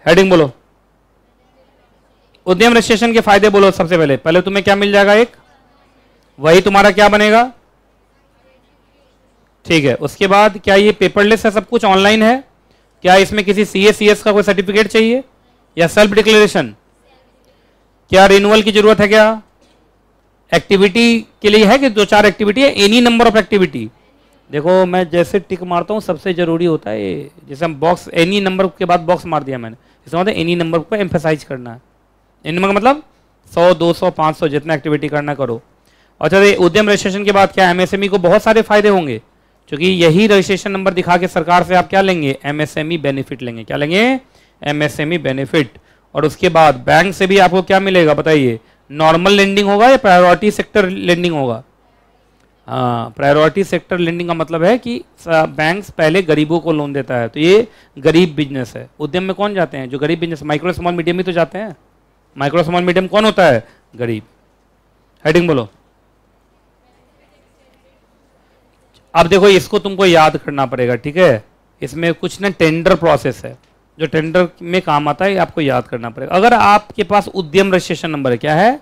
Heading बोलो, उद्यम registration के फायदे बोलो। सबसे पहले पहले तुम्हें क्या मिल जाएगा, एक वही तुम्हारा क्या बनेगा, ठीक है। उसके बाद क्या ये पेपरलेस है, सब कुछ ऑनलाइन है? क्या इसमें किसी CA/CS का कोई सर्टिफिकेट चाहिए या सेल्फ डिक्लेरेशन? क्या रिन्यूअल की जरूरत है? क्या एक्टिविटी के लिए है कि 2-4 एक्टिविटी है? Any number of activity. देखो मैं जैसे टिक मारता हूं सबसे जरूरी होता है ये, जैसे हम बॉक्स एनी नंबर के बाद बॉक्स मार दिया मैंने, इसका मतलब एनी नंबर को एम्फेसाइज करना है। एनी नंबर का मतलब 100, 200, 500 जितना एक्टिविटी करना करो। अच्छा, उद्यम रजिस्ट्रेशन के बाद क्या MSME को बहुत सारे फायदे होंगे, क्योंकि यही रजिस्ट्रेशन नंबर दिखा के सरकार से आप क्या लेंगे, MSME बेनिफिट लेंगे। क्या लेंगे? MSME benefit. और उसके बाद बैंक से भी आपको क्या मिलेगा बताइए, नॉर्मल लेंडिंग होगा या प्रायोरिटी सेक्टर लेंडिंग होगा? हाँ, प्रायोरिटी सेक्टर लेंडिंग का मतलब है कि बैंक पहले गरीबों को लोन देता है, तो ये गरीब बिजनेस है। उद्यम में कौन जाते हैं? जो गरीब बिजनेस, माइक्रो स्मॉल मीडियम ही तो जाते हैं। माइक्रो स्मॉल मीडियम कौन होता है? गरीब। हेडिंग बोलो। अब देखो इसको तुमको याद करना पड़ेगा, ठीक है। इसमें कुछ ना टेंडर प्रोसेस है जो टेंडर में काम आता है, आपको याद करना पड़ेगा। अगर आपके पास उद्यम रजिस्ट्रेशन नंबर है, क्या है?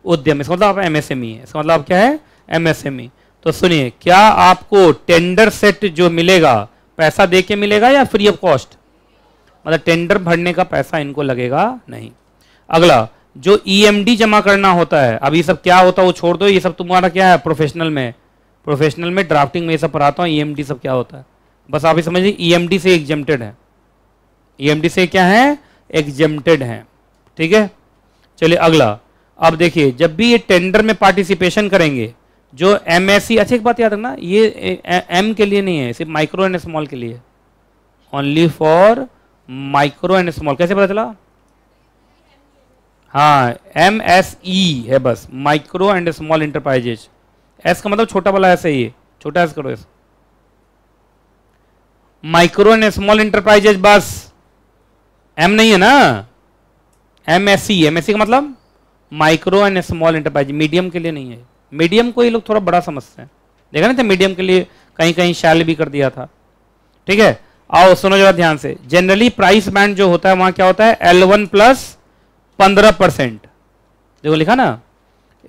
उद्यम, इसका मतलब आप MSME है, इसका मतलब आप क्या है? MSME। तो सुनिए, क्या आपको टेंडर सेट जो मिलेगा पैसा दे के मिलेगा या फ्री ऑफ कॉस्ट? मतलब टेंडर भरने का पैसा इनको लगेगा नहीं। अगला, जो EMD जमा करना होता है, अब ये सब क्या होता है वो छोड़ दो, ये सब तुम्हारा क्या है प्रोफेशनल में ड्राफ्टिंग में ये सब पढ़ाता हूँ। EMD सब क्या होता है बस आप ही समझिए, EMD से एग्जेम्प्टेड है। EMD से क्या है? एग्जेम्प्टेड है, ठीक है। चलिए अगला, अब देखिए जब भी ये टेंडर में पार्टिसिपेशन करेंगे, जो MSE, अच्छा एक बात याद रखना, ये M के लिए नहीं है, सिर्फ माइक्रो एंड स्मॉल के लिए, only for micro and small. कैसे पता चला? हाँ, MSE है बस, micro and small enterprises. S का मतलब छोटा वाला ऐसे ही है, छोटा S करो, माइक्रो एंड स्मॉल इंटरप्राइजेज बस, M नहीं है ना। MSE का मतलब micro and small enterprise, medium के लिए नहीं है। मीडियम को ये लोग थोड़ा बड़ा समझते हैं, देखा नहीं था, मीडियम के लिए कहीं कहीं शैल भी कर दिया था, ठीक है। आओ सुनो जरा ध्यान से। जनरली प्राइस बैंड जो होता है वहां क्या होता है? L1 plus 15%। देखो लिखा ना,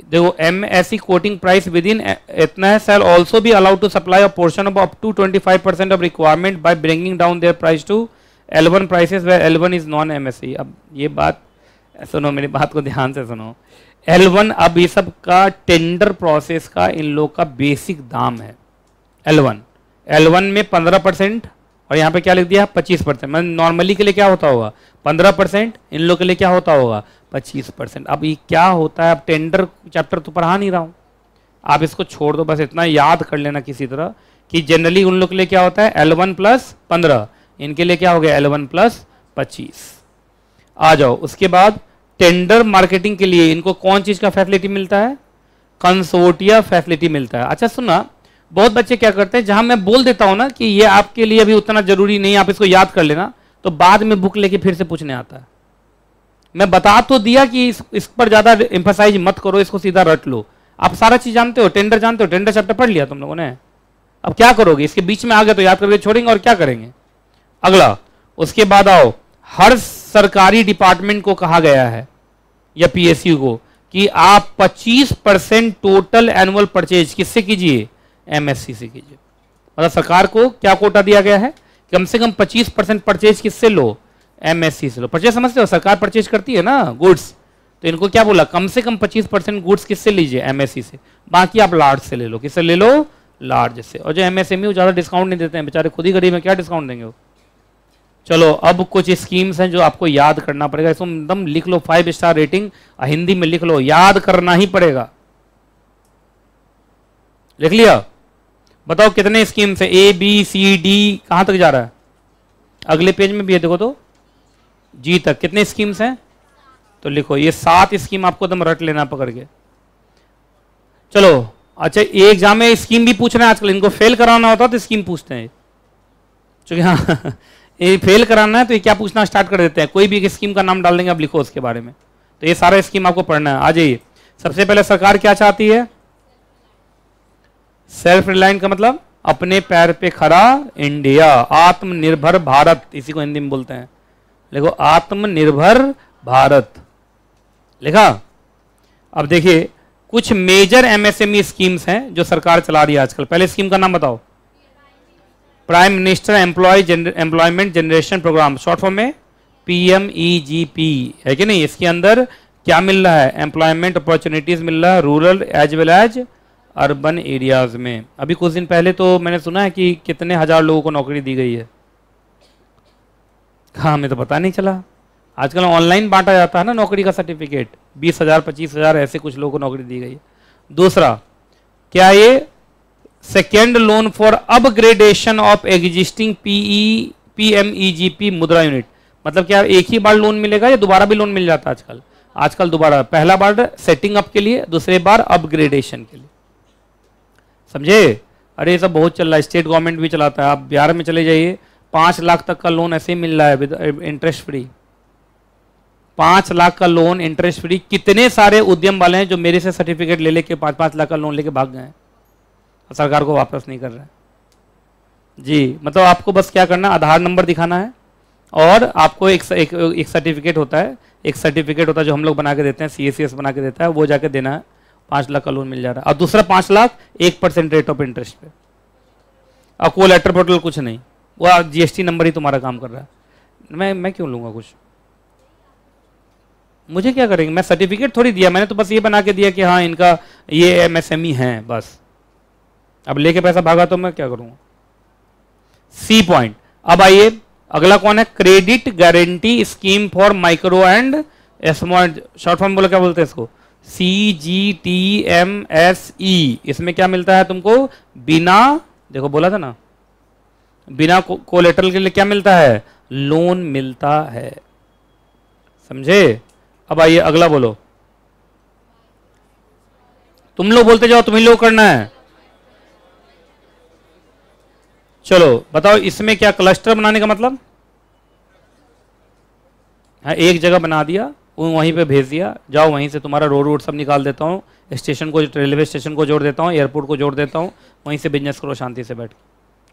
देखो MSE quoting price within इतना है, shall also be allowed to supply a portion of up to 25% of requirement by bringing down their price to L1 prices where L1 is non MSE। अब ये बात सुनो, मेरी बात को ध्यान से सुनो। L1, अब ये सब का टेंडर प्रोसेस का इन लोग का बेसिक दाम है L1 में 15%, और यहाँ पे क्या लिख दिया 25%। मतलब नॉर्मली के लिए क्या होता होगा 15%, इन लोग के लिए क्या होता होगा 25%। अब ये क्या होता है, अब टेंडर चैप्टर तो पढ़ा नहीं रहा हूँ, आप इसको छोड़ दो, बस इतना याद कर लेना किसी तरह कि जनरली उन लोग के लिए क्या होता है L1 प्लस 15, इनके लिए क्या हो गया L1 प्लस 25। आ जाओ, उसके बाद टेंडर मार्केटिंग के लिए इनको कौन चीज का फैसिलिटी मिलता है? कंसोर्टिया फैसिलिटी मिलता है। अच्छा सुनना, बहुत बच्चे क्या करते हैं, जहां मैं बोल देता हूं ना कि ये आपके लिए अभी उतना जरूरी नहीं, आप इसको याद कर लेना, तो बाद में बुक लेके फिर से पूछने आता है। मैं बता तो दिया कि इस पर ज्यादा एम्फसाइज मत करो, इसको सीधा रट लो। आप सारा चीज जानते हो, टेंडर जानते हो, टेंडर चैप्टर पढ़ लिया तुम लोगों ने, अब क्या करोगे? इसके बीच में आ गए तो याद करके छोड़ेंगे और क्या करेंगे? अगला, उसके बाद आओ, हर सरकारी डिपार्टमेंट को कहा गया है या PSU को कि आप 25% टोटल एनुअल परचेज किससे कीजिए? MSE से कीजिए। मतलब सरकार को क्या कोटा दिया गया है? कम से कम 25% परचेज किससे लो? MSE से लो। परचेज समझते हो, सरकार परचेज करती है ना गुड्स, तो इनको क्या बोला, कम से कम 25% गुड्स किससे लीजिए? MSE से। बाकी आप लार्ज से ले लो। किससे ले लो? लार्ज से। और जो MSME ज्यादा डिस्काउंट नहीं देते हैं, बेचारे खुद ही गरीब में, क्या डिस्काउंट देंगे वो? चलो अब कुछ स्कीम्स हैं जो आपको याद करना पड़ेगा, इसको एकदम लिख लो, 5 स्टार रेटिंग, हिंदी में लिख लो, याद करना ही पड़ेगा। लिख लिया? बताओ कितने स्कीम्स है? ABCD कहां तक जा रहा है? अगले पेज में भी है, देखो तो G तक कितने स्कीम्स हैं? तो लिखो, ये 7 स्कीम आपको एकदम रट लेना पकड़ के। चलो अच्छा, ये एग्जाम में स्कीम भी पूछ रहे हैं आजकल, इनको फेल कराना होता तो स्कीम पूछते हैं, क्योंकि हाँ ये फेल कराना है तो ये क्या पूछना स्टार्ट कर देते हैं, कोई भी एक स्कीम का नाम डाल देंगे, अब लिखो उसके बारे में। तो ये सारा स्कीम आपको पढ़ना है। आ जाइए, सबसे पहले सरकार क्या चाहती है? सेल्फ रिलायंट का मतलब अपने पैर पे खड़ा इंडिया, आत्मनिर्भर भारत, इसी को हिंदी में बोलते हैं। लिखो आत्मनिर्भर भारत, लिखा। अब देखिए कुछ मेजर एमएसएमई स्कीम्स हैं जो सरकार चला रही है आजकल। पहले स्कीम का नाम बताओ। Prime minister employment generation programme, short form में PMEGP है कि नहीं। इसके अंदर क्या मिल रहा है? एम्प्लॉयमेंट अपॉर्चुनिटीज मिल रहा है rural as well as urban areas में। अभी कुछ दिन पहले तो मैंने सुना है कि कितने हजार लोगों को नौकरी दी गई है। हाँ, हमें तो पता नहीं चला। आजकल ऑनलाइन बांटा जाता है ना नौकरी का सर्टिफिकेट। 20,000 25,000 ऐसे कुछ लोगों को नौकरी दी गई है। दूसरा, क्या ये second loan for upgradation of existing PMEGP मुद्रा यूनिट, मतलब क्या एक ही बार लोन मिलेगा या दोबारा भी लोन मिल जाता है आजकल? आजकल दोबारा, पहला बार सेटिंग अप के लिए, दूसरे बार अपग्रेडेशन के लिए, समझे। अरे ये सब बहुत चल रहा है, स्टेट गवर्नमेंट भी चलाता है। आप बिहार में चले जाइए, 5 लाख तक का लोन ऐसे ही मिल रहा है विद इंटरेस्ट फ्री। 5 लाख का लोन इंटरेस्ट फ्री। कितने सारे उद्यम वाले हैं जो मेरे से सर्टिफिकेट ले लेके 5-5 लाख का लोन लेके भाग गए हैं, सरकार को वापस नहीं कर रहे हैं जी। मतलब आपको बस क्या करना, आधार नंबर दिखाना है और आपको एक सर्टिफिकेट होता है, एक सर्टिफिकेट होता है जो हम लोग बना के देते हैं, CACS बना के देता है, वो जाके देना है। 5 लाख का लोन मिल जा रहा है। और दूसरा 5 लाख 1% रेट ऑफ इंटरेस्ट पे, और कोलैटरल पोर्टल कुछ नहीं, वो GST नंबर ही तुम्हारा काम कर रहा है। मैं क्यों लूंगा कुछ, मुझे क्या करेंगे? मैं सर्टिफिकेट थोड़ी दिया, मैंने तो बस ये बना के दिया कि हाँ इनका ये MSME है बस। अब लेके पैसा भागा तो मैं क्या करूंगा? C point. अब आइए अगला कौन है? Credit guarantee scheme for micro and small, short form बोलो क्या बोलते हैं इसको? CGTMSE। इसमें क्या मिलता है तुमको? बिना, देखो बोला था ना, बिना कोलेटरल के लिए क्या मिलता है? लोन मिलता है, समझे। अब आइए अगला बोलो, तुम लोग बोलते जाओ, तुम्ही लोग करना है। चलो बताओ इसमें क्या क्लस्टर बनाने का मतलब? हाँ, एक जगह बना दिया, वहीं पे भेज दिया, जाओ वहीं से तुम्हारा रोड सब निकाल देता हूँ, स्टेशन को, रेलवे स्टेशन को जोड़ देता हूँ, एयरपोर्ट को जोड़ देता हूँ, वहीं से बिजनेस करो शांति से बैठ के,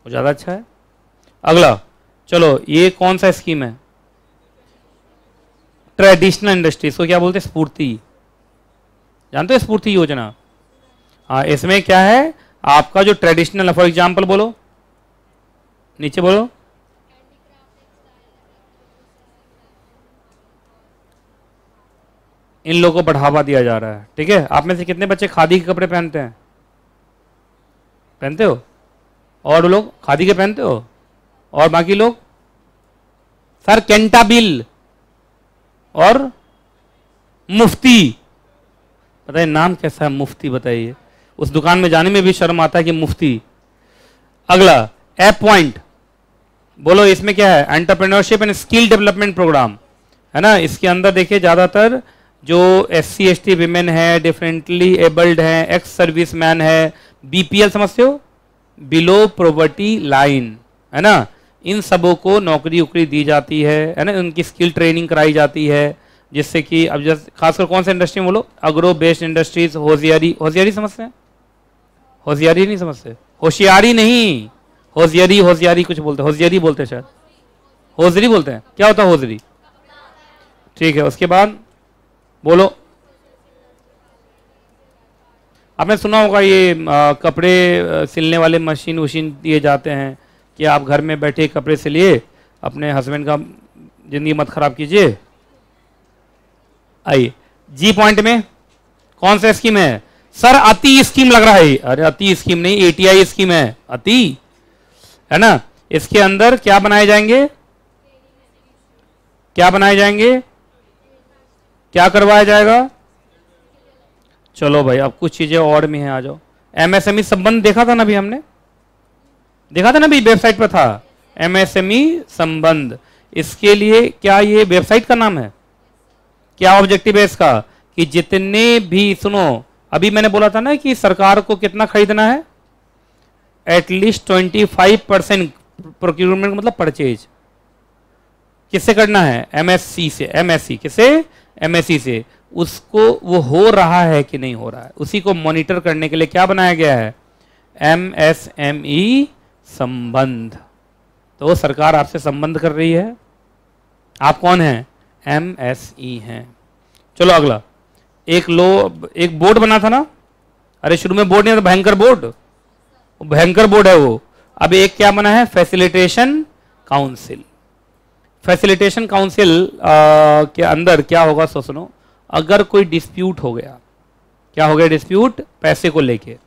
वो ज़्यादा अच्छा है। अगला चलो, ये कौन सा स्कीम है? ट्रेडिशनल इंडस्ट्रीज को क्या बोलते हैं? स्फूर्ति, जानते हो स्फूर्ति योजना? हाँ, इसमें क्या है आपका जो ट्रेडिशनल, फॉर एग्जाम्पल बोलो, नीचे बोलो। इन लोगों को बढ़ावा दिया जा रहा है, ठीक है। आप में से कितने बच्चे खादी के कपड़े पहनते हैं? पहनते हो? और लोग खादी के पहनते हो? और बाकी लोग? सर कैंटाबिल और मुफ्ती, बताइए नाम कैसा है मुफ्ती, बताइए। उस दुकान में जाने में भी शर्म आता है कि मुफ्ती। अगला एप पॉइंट, बोलो इसमें क्या है? Entrepreneurship and skill development programme है ना। इसके अंदर देखिए ज्यादातर जो SC ST विमेन है, डिफरेंटली एबल्ड है, एक्स सर्विस मैन है, BPL समझते हो, बिलो पॉवर्टी लाइन, है ना। इन सबों को नौकरी उकरी दी जाती है ना, उनकी स्किल ट्रेनिंग कराई जाती है, जिससे कि अब जैसे खासकर कौन सा इंडस्ट्री में बोलो? अग्रो बेस्ड इंडस्ट्रीज, होशियारी, होशियारी समझते हैं? होशियारी नहीं समझते? होशियारी नहीं, होशियारी, होशियारी कुछ बोलते हैं, होशियारी बोलते हैं शायद, होजरी बोलते हैं। क्या होता है होजरी? ठीक है, उसके बाद बोलो। आपने सुना होगा ये कपड़े सिलने वाले मशीन वशीन दिए जाते हैं कि आप घर में बैठे कपड़े सिलिए, अपने हस्बैंड का जिंदगी मत खराब कीजिए। आइए G पॉइंट में कौन सा स्कीम है? सर अति स्कीम लग रहा है। अरे अति स्कीम नहीं, ATI स्कीम है, अति, है ना। इसके अंदर क्या बनाए जाएंगे? क्या बनाए जाएंगे? क्या करवाया जाएगा? चलो भाई, अब कुछ चीजें और में है, आ जाओ। MSME संबंध देखा था ना अभी, हमने देखा था ना अभी, वेबसाइट पर था MSME संबंध। इसके लिए क्या ये वेबसाइट का नाम है? क्या ऑब्जेक्टिव है इसका? कि जितने भी, सुनो अभी मैंने बोला था ना कि सरकार को कितना खरीदना है? एटलीस्ट 25% प्रोक्यूरमेंट, मतलब परचेज किससे करना है? MSC से। MSC किसे? MSC से। उसको वो हो रहा है कि नहीं हो रहा है, उसी को मॉनिटर करने के लिए क्या बनाया गया है? MSME संबंध। तो सरकार आपसे संबंध कर रही है, आप कौन हैं? MSE हैं। चलो अगला, एक बोर्ड बना था ना, अरे शुरू में बोर्ड नहीं था, भयंकर बोर्ड, भयंकर बोर्ड है वो। अब एक क्या बना है? Facilitation council. फैसिलिटेशन काउंसिल के अंदर क्या होगा सो सुनो, अगर कोई डिस्प्यूट हो गया, क्या हो गया डिस्प्यूट? पैसे को लेके,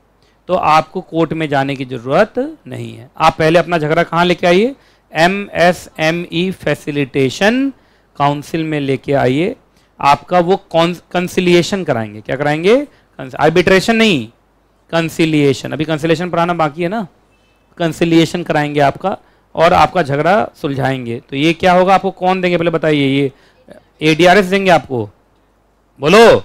तो आपको कोर्ट में जाने की जरूरत नहीं है। आप पहले अपना झगड़ा कहाँ लेके आइए? MSME फैसिलिटेशन काउंसिल में लेके आइए। आपका वो कंसिलिएशन कराएंगे। क्या कराएंगे? आर्बिट्रेशन नहीं, कंसिलिएशन। अभी कंसिलिएशन पढ़ाना बाकी है ना, कंसिलिएशन कराएंगे आपका और आपका झगड़ा सुलझाएंगे। तो ये क्या होगा? आपको कौन देंगे पहले बताइए? ये ADRS देंगे आपको, बोलो।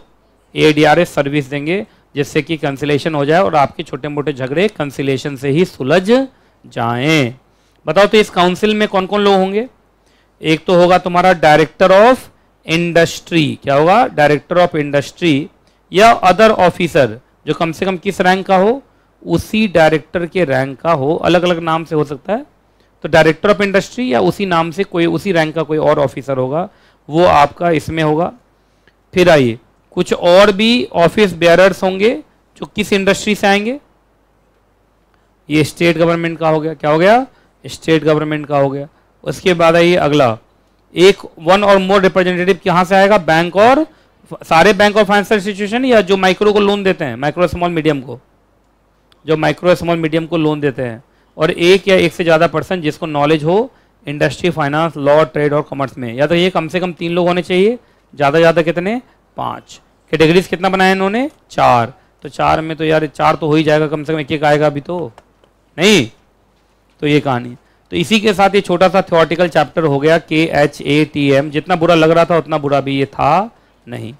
ADRS सर्विस देंगे, जिससे कि कंसिलेशन हो जाए और आपके छोटे मोटे झगड़े कंसिलेशन से ही सुलझ जाएं। बताओ तो इस काउंसिल में कौन कौन लोग होंगे? एक तो होगा तुम्हारा डायरेक्टर ऑफ इंडस्ट्री। क्या होगा? डायरेक्टर ऑफ इंडस्ट्री या अदर ऑफिसर, जो कम से कम किस रैंक का हो? उसी डायरेक्टर के रैंक का हो, अलग अलग नाम से हो सकता है। तो डायरेक्टर ऑफ इंडस्ट्री या उसी नाम से कोई, उसी रैंक का कोई और ऑफिसर होगा, वो आपका इसमें होगा। फिर आइए, कुछ और भी ऑफिस बेयरर्स होंगे जो किस इंडस्ट्री से आएंगे? ये स्टेट गवर्नमेंट का हो गया। क्या हो गया? स्टेट गवर्नमेंट का हो गया। उसके बाद आइए अगला, एक वन और मोर रिप्रेजेंटेटिव कहाँ से आएगा? बैंक और सारे बैंक और फाइनेंशियल इंस्टीट्यूशन, या जो माइक्रो को लोन देते हैं, माइक्रो स्मॉल मीडियम को, जो माइक्रो स्मॉल मीडियम को लोन देते हैं, और एक या एक से ज़्यादा पर्सन जिसको नॉलेज हो इंडस्ट्री, फाइनेंस, लॉ, ट्रेड और कॉमर्स में। या तो ये कम से कम 3 लोग होने चाहिए, ज़्यादा ज़्यादा कितने? 5। कैटेगरीज कितना बनाया इन्होंने? 4। तो 4 में तो यार 4 तो हो ही जाएगा, कम से कम एक आएगा अभी तो नहीं। तो ये कहानी। तो इसी के साथ ये छोटा सा थ्योरेटिकल चैप्टर हो गया KHATM। जितना बुरा लग रहा था उतना बुरा भी ये था नहीं।